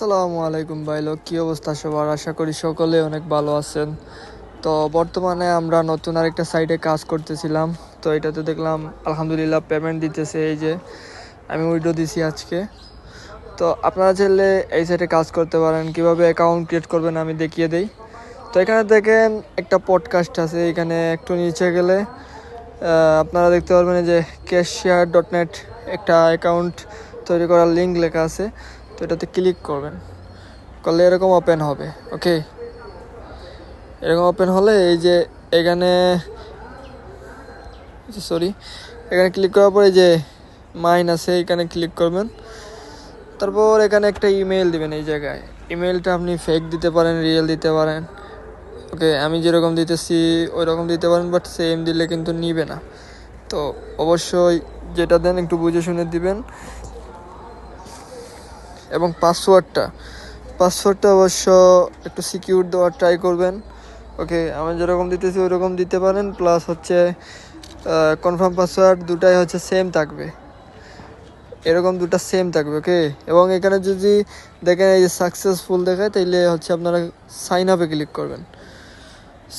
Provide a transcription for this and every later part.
আসসালামু আলাইকুম ভাই লোক, কি অবস্থা সবার? আশা করি সকলে অনেক ভালো আছেন। তো বর্তমানে আমরা নতুন আরেকটা সাইটে কাজ করতেছিলাম। তো এটাতে দেখলাম আলহামদুলিল্লাহ পেমেন্ট দিতেছে। এই যে আমি উইড্রো দিছি আজকে। তো আপনারা চাইলে এই সাইটে কাজ করতে পারেন। কিভাবে অ্যাকাউন্ট ক্রিয়েট করবেন আমি দেখিয়ে দেই। তো এখানে দেখেন একটা পডকাস্ট আছে, এখানে একটু নিচে গেলে আপনারা দেখতে পারবেন যে cashshare.net একটা অ্যাকাউন্ট তৈরি করার লিঙ্ক লেখা আছে। তো এটাতে ক্লিক করবেন, করলে এরকম ওপেন হবে। ওকে, এরকম ওপেন হলে এই যে এখানে এখানে ক্লিক করার পরে যে মাইন আছে এখানে ক্লিক করবেন। তারপর এখানে একটা ইমেল দিবেন। এই জায়গায় ইমেলটা আপনি ফেক দিতে পারেন, রিয়েল দিতে পারেন। ওকে, আমি যেরকম দিতেছি ওই রকম দিতে পারেন, বাট সেম দিলে কিন্তু নিবে না। তো অবশ্যই যেটা দেন একটু বুঝে শুনে দিবেন। এবং পাসওয়ার্ডটা অবশ্য একটু সিকিউর দেওয়ার ট্রাই করবেন। ওকে, আমি যেরকম দিতেছি ওই রকম দিতে পারেন। প্লাস হচ্ছে কনফার্ম পাসওয়ার্ড দুটাই হচ্ছে সেম থাকবে, এরকম দুটো সেম থাকবে। ওকে, এবং এখানে যদি দেখেন এই যে সাকসেসফুল দেখায়, তাইলে হচ্ছে আপনারা সাইন আপে ক্লিক করবেন।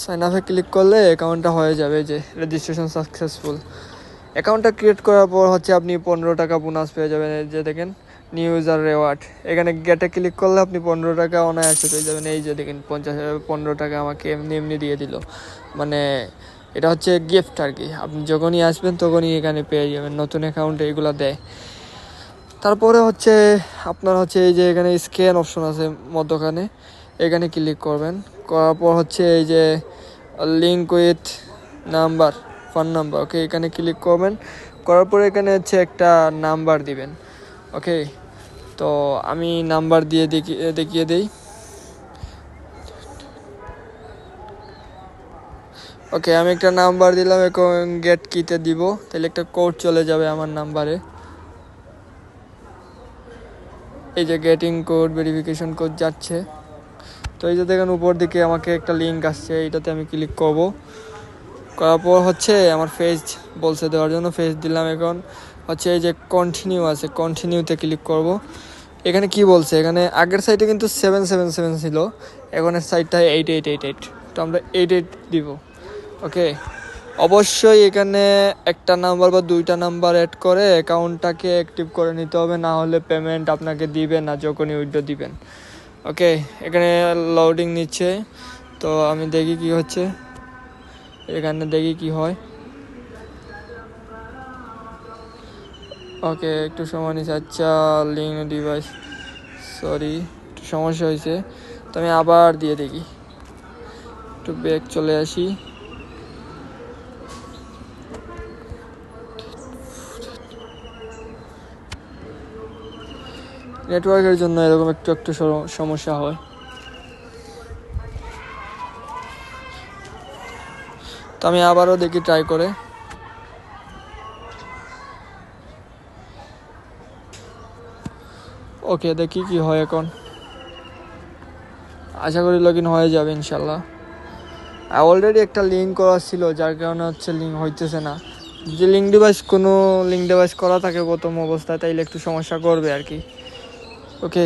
সাইন আপে ক্লিক করলে অ্যাকাউন্টটা হয়ে যাবে, যে রেজিস্ট্রেশন সাকসেসফুল। অ্যাকাউন্টটা ক্রিয়েট করার পর হচ্ছে আপনি 15 টাকা বোনাস পেয়ে যাবেন। এই যে দেখেন নিউ ইউজার রেওয়ার্ড, এখানে গেটে ক্লিক করলে আপনি 15 টাকা অনায়াসে পেয়ে যাবেন। এই যে দেখেন 15 টাকা আমাকে এমনি এমনি দিয়ে দিল। মানে এটা হচ্ছে গিফট আর কি। আপনি যখনই আসবেন তখনই এখানে পেয়ে যাবেন। নতুন অ্যাকাউন্টে এগুলো দেয়। তারপরে হচ্ছে আপনার হচ্ছে এই যে এখানে স্ক্যান অপশন আছে মধ্যখানে, এখানে ক্লিক করবেন। করার পর হচ্ছে এই যে link with number, phone number. Okay, এখানে ক্লিক করবেন। করার পরে এখানে হচ্ছে একটা নাম্বার দিবেন। ওকে, তো আমি নাম্বার দিয়ে দেখিয়ে দিই। ওকে, আমি একটা নাম্বার দিলাম, এখন গেট কিতে দিব, তাহলে একটা কোড চলে যাবে আমার নাম্বারে। এই যে গেটিং কোড, ভেরিফিকেশন কোড যাচ্ছে। তো এই যে দেখেন উপর দিকে আমাকে একটা লিঙ্ক আসছে, এইটাতে আমি ক্লিক করব। করার পর হচ্ছে আমার ফেস বলছে দেওয়ার জন্য, ফেস দিলাম। এখন হচ্ছে এই যে কন্টিনিউ আছে, কন্টিনিউতে ক্লিক করব। এখানে কি বলছে, এখানে আগের সাইটে কিন্তু 777 ছিল, এখনের সাইটটা 8888। তো আমরা 88 দিব। ওকে, অবশ্যই এখানে একটা নাম্বার বা দুইটা নাম্বার অ্যাড করে অ্যাকাউন্টটাকে অ্যাক্টিভ করে নিতে হবে, না হলে পেমেন্ট আপনাকে দিবে না যখনই উইথড্র দিবেন। ওকে, এখানে লোডিং নিচ্ছে, তো আমি দেখি কি হচ্ছে, এখানে দেখি কি হয়। ওকে, একটু সময় নিচ্ছে। আচ্ছা, লিঙ্ক ডিভাইস, সরি একটু সমস্যা হয়েছে। তো আমি আবার দিয়ে দেখি, একটু ব্যাক চলে আসি। নেটওয়ার্কের জন্য এরকম একটু একটু সমস্যা হয়। তো আমি আবারও দেখি ট্রাই করে। ওকে, দেখি কি হয় এখন। আশা করি লগ ইন হয়ে যাবে ইনশাল্লাহ। অলরেডি একটা লিঙ্ক করা ছিল, যার কারণে হচ্ছে লিঙ্ক হইতেছে না। যে লিঙ্ক ডিভাইস করা থাকে প্রথম অবস্থায়, তাইলে একটু সমস্যা করবে আর কি। ওকে,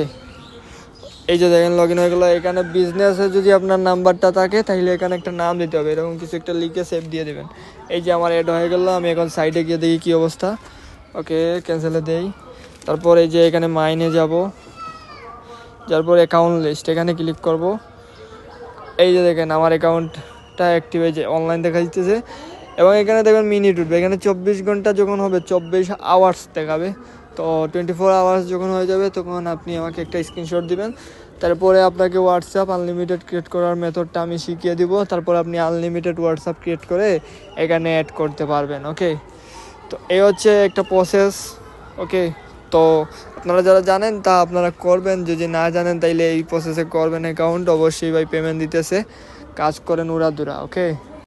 এই যে দেখেন লগ ইন হয়ে গেলো। এখানে বিজনেসে যদি আপনার নাম্বারটা থাকে, তাহলে এখানে একটা নাম দিতে হবে, এরকম কিছু একটা লিখে সেভ দিয়ে দেবেন। এই যে আমার অ্যাড হয়ে গেলো, আমি এখন সাইডে গিয়ে দেখি কী অবস্থা। ওকে, ক্যান্সেলে দেই। তারপর এই যে এখানে মাইনে যাব, তারপর অ্যাকাউন্ট লিস্ট, এখানে ক্লিক করব। এই যে দেখেন আমার অ্যাকাউন্টটা অ্যাক্টিভ, এই যে অনলাইন দেখা দিতেছে। এবং এখানে দেখবেন মিনিট উঠবে, এখানে 24 ঘন্টা যখন হবে 24 আওয়ার্স দেখাবে। তো 24 আওয়ার্স যখন হয়ে যাবে, তখন আপনি আমাকে একটা স্ক্রিনশট দিবেন। তারপরে আপনাকে হোয়াটসঅ্যাপ আনলিমিটেড ক্রিয়েট করার মেথডটা আমি শিখিয়ে দিব। তারপর আপনি আনলিমিটেড হোয়াটসঅ্যাপ ক্রিয়েট করে এখানে অ্যাড করতে পারবেন। ওকে, তো এই হচ্ছে একটা প্রসেস। ওকে, তো আপনারা যারা জানেন তা আপনারা করবেন, যদি না জানেন তাইলে এই প্রসেসে করবেন। অ্যাকাউন্ট অবশ্যই ভাই পেমেন্ট দিতেছে, কাজ করেন উড়াদুরা। ওকে।